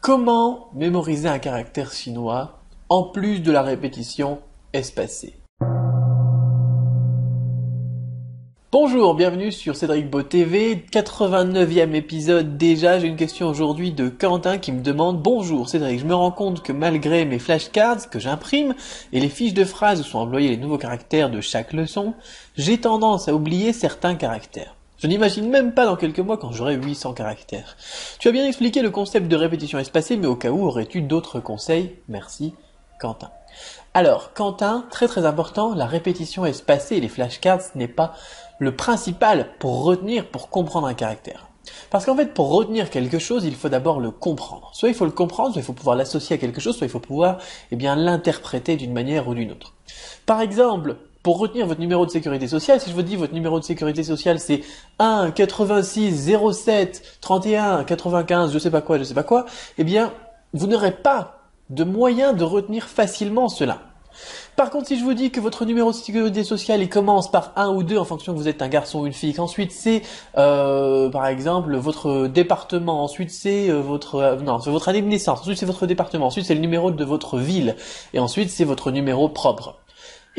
Comment mémoriser un caractère chinois en plus de la répétition espacée? Bonjour, bienvenue sur Cédric Beau TV, 89e épisode déjà. J'ai une question aujourd'hui de Quentin qui me demande: bonjour Cédric, je me rends compte que malgré mes flashcards que j'imprime et les fiches de phrases où sont employés les nouveaux caractères de chaque leçon, j'ai tendance à oublier certains caractères. Je n'imagine même pas dans quelques mois quand j'aurai 800 caractères. Tu as bien expliqué le concept de répétition espacée, mais au cas où, aurais-tu d'autres conseils? Merci Quentin. Alors, Quentin, très important, la répétition espacée et les flashcards, ce n'est pas le principal pour retenir, pour comprendre un caractère. Parce qu'en fait, pour retenir quelque chose, il faut d'abord le comprendre. Soit il faut le comprendre, soit il faut pouvoir l'associer à quelque chose, soit il faut pouvoir l'interpréter d'une manière ou d'une autre. Par exemple, pour retenir votre numéro de sécurité sociale, si je vous dis votre numéro de sécurité sociale c'est 1 86 07 31 95 je sais pas quoi, eh bien, vous n'aurez pas de moyen de retenir facilement cela. Par contre, si je vous dis que votre numéro de sécurité sociale il commence par 1 ou 2 en fonction que vous êtes un garçon ou une fille, qu'ensuite c'est par exemple votre département, ensuite c'est votre année de naissance, ensuite c'est votre département, ensuite c'est le numéro de votre ville et ensuite c'est votre numéro propre.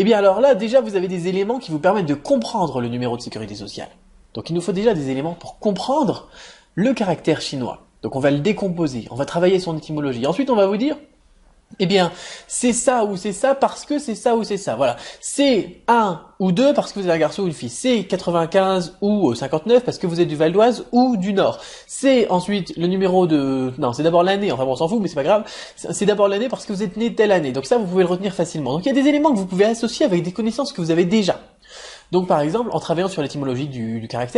Eh bien alors là, déjà vous avez des éléments qui vous permettent de comprendre le numéro de sécurité sociale. Donc il nous faut déjà des éléments pour comprendre le caractère chinois. Donc on va le décomposer, on va travailler son étymologie. Ensuite on va vous dire: eh bien, c'est ça ou c'est ça parce que c'est ça ou c'est ça. Voilà. C'est 1 ou 2 parce que vous êtes un garçon ou une fille. C'est 95 ou 59 parce que vous êtes du Val d'Oise ou du Nord. C'est ensuite le numéro de... Non, c'est d'abord l'année. Enfin bon, on s'en fout, mais c'est pas grave. C'est d'abord l'année parce que vous êtes né telle année. Donc ça, vous pouvez le retenir facilement. Donc il y a des éléments que vous pouvez associer avec des connaissances que vous avez déjà. Donc par exemple, en travaillant sur l'étymologie du caractère,